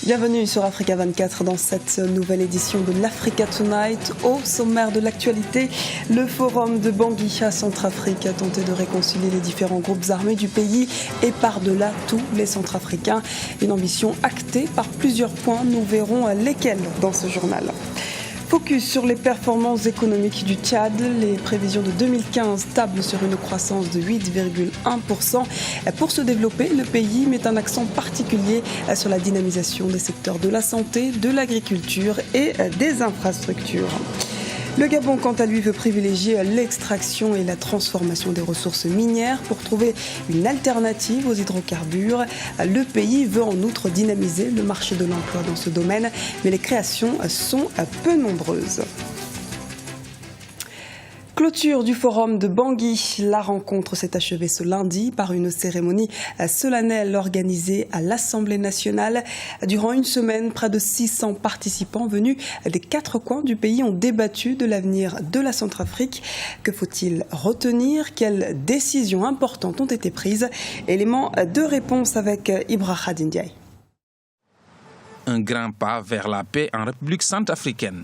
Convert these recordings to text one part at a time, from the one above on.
Bienvenue sur Africa 24 dans cette nouvelle édition de l'Africa Tonight. Au sommaire de l'actualité, le forum de Bangui à Centrafrique a tenté de réconcilier les différents groupes armés du pays et par-delà tous les Centrafricains. Une ambition actée par plusieurs points. Nous verrons lesquels dans ce journal. Focus sur les performances économiques du Tchad. Les prévisions de 2015 tablent sur une croissance de 8,1%. Pour se développer, le pays met un accent particulier sur la dynamisation des secteurs de la santé, de l'agriculture et des infrastructures. Le Gabon, quant à lui, veut privilégier l'extraction et la transformation des ressources minières pour trouver une alternative aux hydrocarbures. Le pays veut en outre dynamiser le marché de l'emploi dans ce domaine, mais les créations sont peu nombreuses. Clôture du forum de Bangui. La rencontre s'est achevée ce lundi par une cérémonie solennelle organisée à l'Assemblée nationale. Durant une semaine, près de 600 participants venus des 4 coins du pays ont débattu de l'avenir de la Centrafrique. Que faut-il retenir? Quelles décisions importantes ont été prises? Élément de réponse avec Ibrahim Ndiaye. Un grand pas vers la paix en République centrafricaine.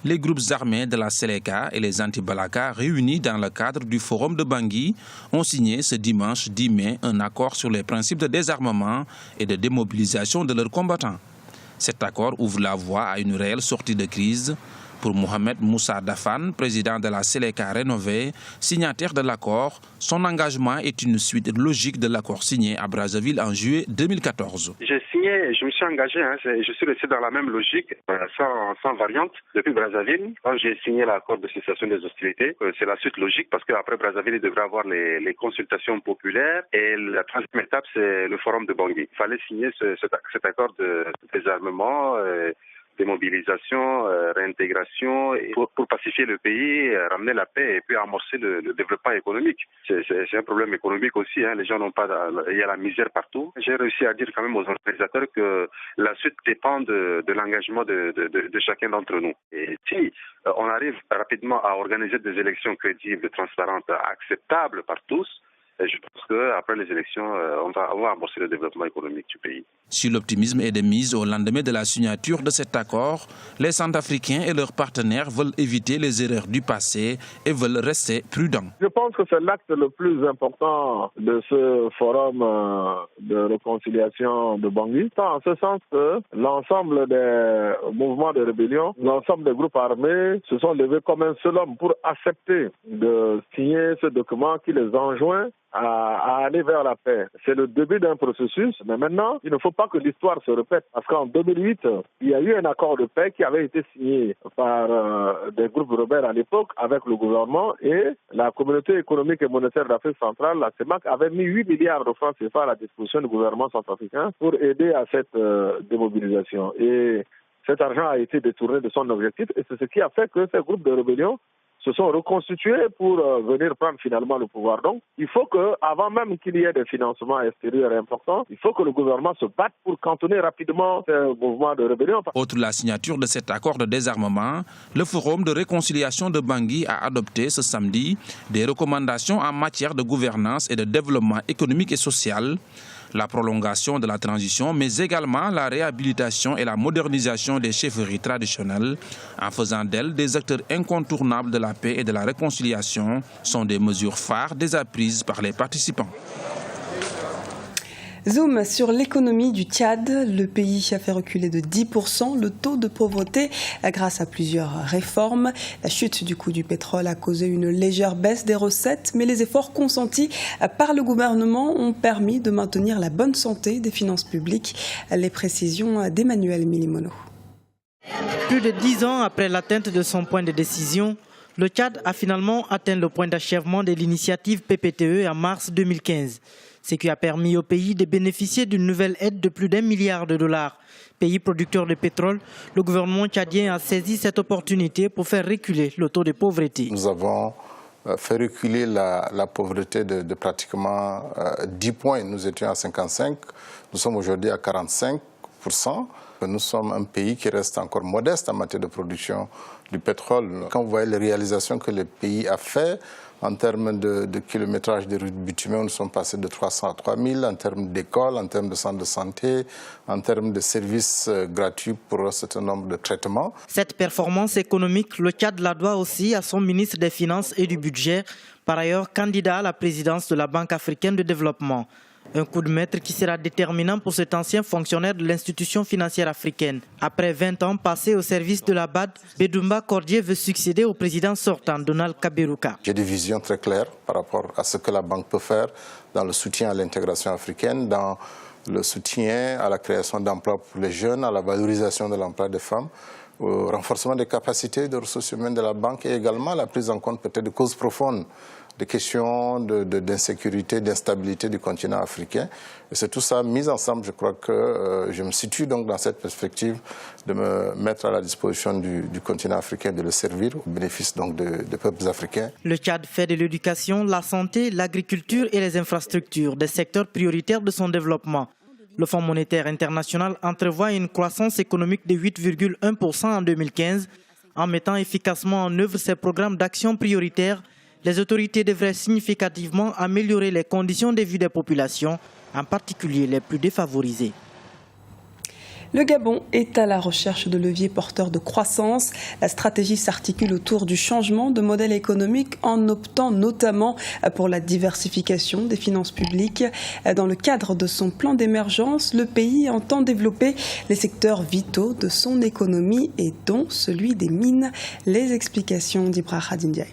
Les groupes armés de la Seleka et les anti-Balaka réunis dans le cadre du forum de Bangui ont signé ce dimanche 10 mai un accord sur les principes de désarmement et de démobilisation de leurs combattants. Cet accord ouvre la voie à une réelle sortie de crise. Pour Mohamed Moussa Dafan, président de la Seleka rénovée, signataire de l'accord, son engagement est une suite logique de l'accord signé à Brazzaville en juillet 2014. Je me suis engagé, je suis resté dans la même logique, sans variante, depuis Brazzaville. Quand j'ai signé l'accord de cessation des hostilités, c'est la suite logique parce qu'après Brazzaville, il devrait avoir les consultations populaires et la troisième étape, c'est le forum de Bangui. Il fallait signer cet accord de désarmement, démobilisation, réintégration, pour pacifier le pays, ramener la paix et puis amorcer le développement économique. C'est un problème économique aussi, les gens n'ont pas, il y a la misère partout. J'ai réussi à dire quand même aux organisateurs que la suite dépend de l'engagement de chacun d'entre nous. Et si on arrive rapidement à organiser des élections crédibles, transparentes, acceptables par tous, je pense qu'après les élections, on va amorcer le développement économique du pays. Si l'optimisme est de mise au lendemain de la signature de cet accord, les Centrafricains et leurs partenaires veulent éviter les erreurs du passé et veulent rester prudents. Je pense que c'est l'acte le plus important de ce forum de réconciliation de Bangui, en ce sens que l'ensemble des mouvements de rébellion, l'ensemble des groupes armés se sont levés comme un seul homme pour accepter de signer ce document qui les enjoint à aller vers la paix. C'est le début d'un processus, mais maintenant, il ne faut pas que l'histoire se répète. Parce qu'en 2008, il y a eu un accord de paix qui avait été signé par des groupes rebelles à l'époque avec le gouvernement et la communauté économique et monétaire d'Afrique centrale, la CEMAC, avait mis 8 milliards de francs CFA à la disposition du gouvernement centrafricain pour aider à cette démobilisation. Et cet argent a été détourné de son objectif et c'est ce qui a fait que ces groupes de rébellion se sont reconstitués pour venir prendre finalement le pouvoir. Donc, il faut que, avant même qu'il y ait des financements extérieurs importants, il faut que le gouvernement se batte pour cantonner rapidement ces mouvements de rébellion. Outre la signature de cet accord de désarmement, le Forum de réconciliation de Bangui a adopté ce samedi des recommandations en matière de gouvernance et de développement économique et social, la prolongation de la transition, mais également la réhabilitation et la modernisation des chefferies traditionnelles, en faisant d'elles des acteurs incontournables de la paix et de la réconciliation, sont des mesures phares déjà prises par les participants. Zoom sur l'économie du Tchad. Le pays a fait reculer de 10% le taux de pauvreté grâce à plusieurs réformes. La chute du coût du pétrole a causé une légère baisse des recettes, mais les efforts consentis par le gouvernement ont permis de maintenir la bonne santé des finances publiques. Les précisions d'Emmanuel Milimono. Plus de 10 ans après l'atteinte de son point de décision, le Tchad a finalement atteint le point d'achèvement de l'initiative PPTE en mars 2015. Ce qui a permis au pays de bénéficier d'une nouvelle aide de plus d'1 milliard de dollars. Pays producteur de pétrole, le gouvernement tchadien a saisi cette opportunité pour faire reculer le taux de pauvreté. Nous avons fait reculer la pauvreté de pratiquement 10 points. Nous étions à 55, nous sommes aujourd'hui à 45 5%. Nous sommes un pays qui reste encore modeste en matière de production du pétrole. Quand vous voyez les réalisations que le pays a fait en termes de kilométrage de routes bitumées, nous sommes passés de 300 à 3000, en termes d'écoles, en termes de centres de santé, en termes de services gratuits pour un certain nombre de traitements. Cette performance économique, le Tchad la doit aussi à son ministre des Finances et du Budget, par ailleurs candidat à la présidence de la Banque africaine de développement. Un coup de maître qui sera déterminant pour cet ancien fonctionnaire de l'institution financière africaine. Après 20 ans passés au service de la BAD, Bedoumba Cordier veut succéder au président sortant, Donald Kaberuka. J'ai des visions très claires par rapport à ce que la banque peut faire dans le soutien à l'intégration africaine, dans le soutien à la création d'emplois pour les jeunes, à la valorisation de l'emploi des femmes, au renforcement des capacités de ressources humaines de la banque et également la prise en compte peut-être de causes profondes, des questions d'insécurité, d'instabilité du continent africain. Et c'est tout ça mis ensemble, je crois que je me situe donc dans cette perspective de me mettre à la disposition du continent africain, de le servir au bénéfice donc des peuples africains. Le Tchad fait de l'éducation, la santé, l'agriculture et les infrastructures des secteurs prioritaires de son développement. Le Fonds monétaire international entrevoit une croissance économique de 8,1% en 2015. En mettant efficacement en œuvre ces programmes d'action prioritaires, les autorités devraient significativement améliorer les conditions de vie des populations, en particulier les plus défavorisées. Le Gabon est à la recherche de leviers porteurs de croissance. La stratégie s'articule autour du changement de modèle économique en optant notamment pour la diversification des finances publiques. Dans le cadre de son plan d'émergence, le pays entend développer les secteurs vitaux de son économie et dont celui des mines. Les explications d'Ibra Khadindiaï.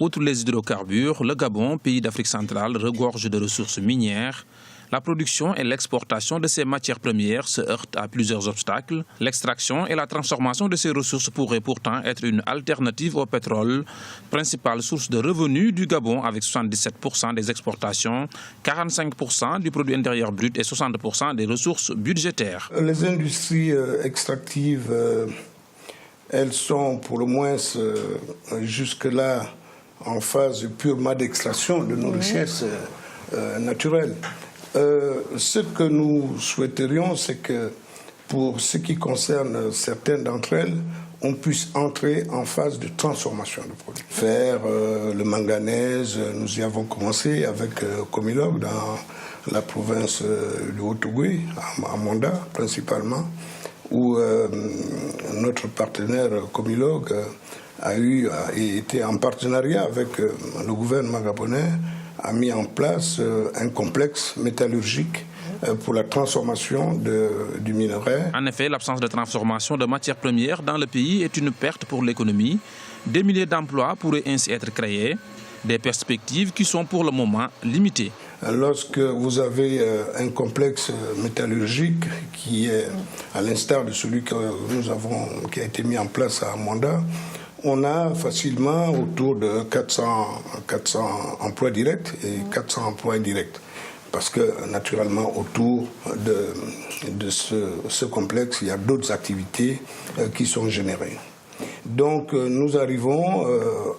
Outre les hydrocarbures, le Gabon, pays d'Afrique centrale, regorge de ressources minières. La production et l'exportation de ces matières premières se heurtent à plusieurs obstacles. L'extraction et la transformation de ces ressources pourraient pourtant être une alternative au pétrole, principale source de revenus du Gabon avec 77% des exportations, 45% du produit intérieur brut et 60% des ressources budgétaires. Les industries extractives, elles sont pour le moins jusque-là en phase purement d'extraction de nos richesses naturelles. Ce que nous souhaiterions, c'est que pour ce qui concerne certaines d'entre elles, on puisse entrer en phase de transformation de produits. Faire le manganèse, nous y avons commencé avec Comilog dans la province du Haut-Ogooué, à Monda principalement, où notre partenaire Comilog a été en partenariat avec le gouvernement gabonais, a mis en place un complexe métallurgique pour la transformation du minerai. En effet, l'absence de transformation de matières premières dans le pays est une perte pour l'économie. Des milliers d'emplois pourraient ainsi être créés, des perspectives qui sont pour le moment limitées. Lorsque vous avez un complexe métallurgique qui est à l'instar de celui que qui a été mis en place à Monda, on a facilement autour de 400 emplois directs et 400 emplois indirects. Parce que naturellement, autour de ce complexe, il y a d'autres activités qui sont générées. Donc nous arrivons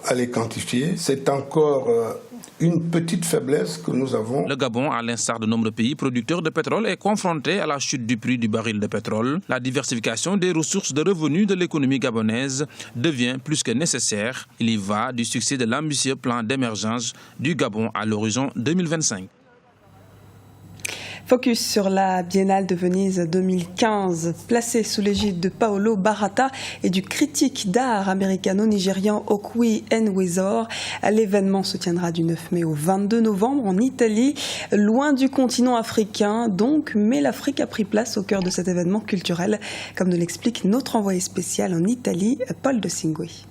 à les quantifier. C'est encore une petite faiblesse que nous avons. Le Gabon, à l'instar de nombreux pays producteurs de pétrole, est confronté à la chute du prix du baril de pétrole. La diversification des ressources de revenus de l'économie gabonaise devient plus que nécessaire. Il y va du succès de l'ambitieux plan d'émergence du Gabon à l'horizon 2025. Focus sur la Biennale de Venise 2015, placée sous l'égide de Paolo Baratta et du critique d'art américano-nigérian Okwi Enwezor. L'événement se tiendra du 9 mai au 22 novembre en Italie, loin du continent africain donc, mais l'Afrique a pris place au cœur de cet événement culturel, comme nous l'explique notre envoyé spécial en Italie, Paul de Singui.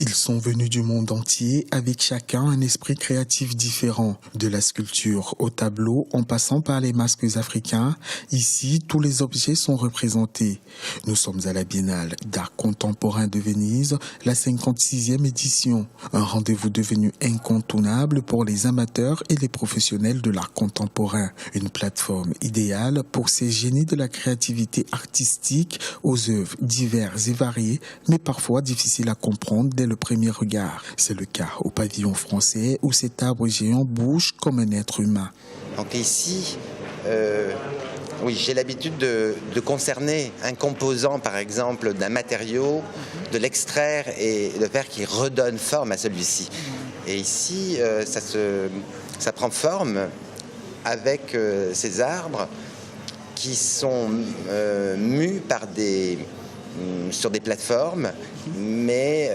Ils sont venus du monde entier avec chacun un esprit créatif différent. De la sculpture au tableau, en passant par les masques africains, ici, tous les objets sont représentés. Nous sommes à la Biennale d'art contemporain de Venise, la 56e édition. Un rendez-vous devenu incontournable pour les amateurs et les professionnels de l'art contemporain. Une plateforme idéale pour ces génies de la créativité artistique aux œuvres diverses et variées, mais parfois difficiles à comprendre dès le premier regard. C'est le cas au pavillon français où cet arbre géant bouge comme un être humain. Donc ici, oui, j'ai l'habitude de concerner un composant, par exemple, d'un matériau, de l'extraire et de faire qu'il redonne forme à celui-ci. Et ici, ça prend forme avec ces arbres qui sont mus sur des plateformes, mais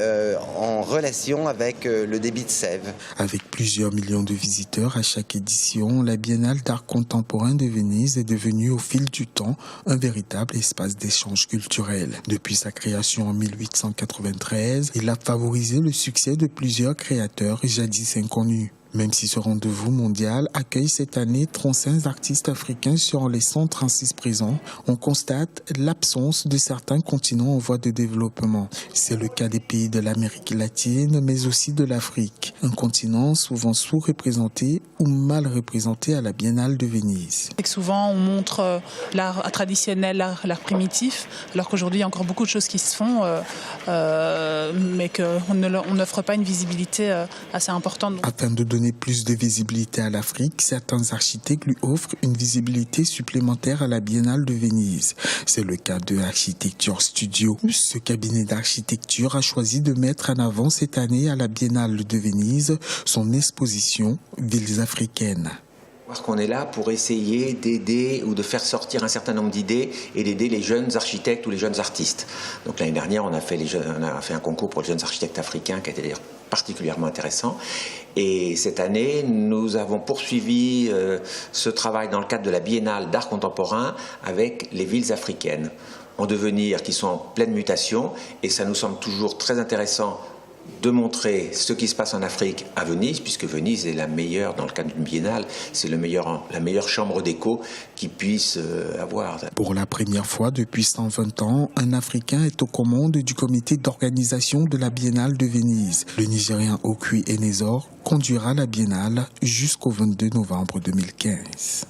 en relation avec le débit de sève. Avec plusieurs millions de visiteurs à chaque édition, la Biennale d'art contemporain de Venise est devenue au fil du temps un véritable espace d'échange culturel. Depuis sa création en 1893, il a favorisé le succès de plusieurs créateurs jadis inconnus. Même si ce rendez-vous mondial accueille cette année 35 artistes africains sur les 136 présents, on constate l'absence de certains continents en voie de développement. C'est le cas des pays de l'Amérique latine, mais aussi de l'Afrique, un continent souvent sous-représenté ou mal représenté à la Biennale de Venise. Souvent, on montre l'art traditionnel, l'art primitif, alors qu'aujourd'hui, il y a encore beaucoup de choses qui se font, mais qu'on n'offre pas une visibilité assez importante. Afin de donner plus de visibilité à l'Afrique, certains architectes lui offrent une visibilité supplémentaire à la Biennale de Venise. C'est le cas de Architecture Studio. Ce cabinet d'architecture a choisi de mettre en avant cette année à la Biennale de Venise son exposition Villes africaines. Parce qu'on est là pour essayer d'aider ou de faire sortir un certain nombre d'idées et d'aider les jeunes architectes ou les jeunes artistes. Donc l'année dernière, on a fait un concours pour les jeunes architectes africains qui a été d'ailleurs particulièrement intéressant. Et cette année, nous avons poursuivi ce travail dans le cadre de la Biennale d'art contemporain avec les villes africaines en devenir, qui sont en pleine mutation. Et ça nous semble toujours très intéressant de montrer ce qui se passe en Afrique à Venise, puisque Venise est la meilleure, dans le cadre d'une biennale, c'est la meilleure chambre d'écho qui puisse avoir. Pour la première fois depuis 120 ans, un Africain est aux commandes du comité d'organisation de la Biennale de Venise. Le Nigérien Okui Enezor conduira la biennale jusqu'au 22 novembre 2015.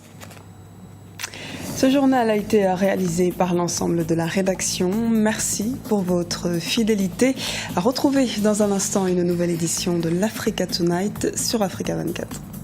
Ce journal a été réalisé par l'ensemble de la rédaction. Merci pour votre fidélité. À retrouver dans un instant une nouvelle édition de l'Africa Tonight sur Africa 24.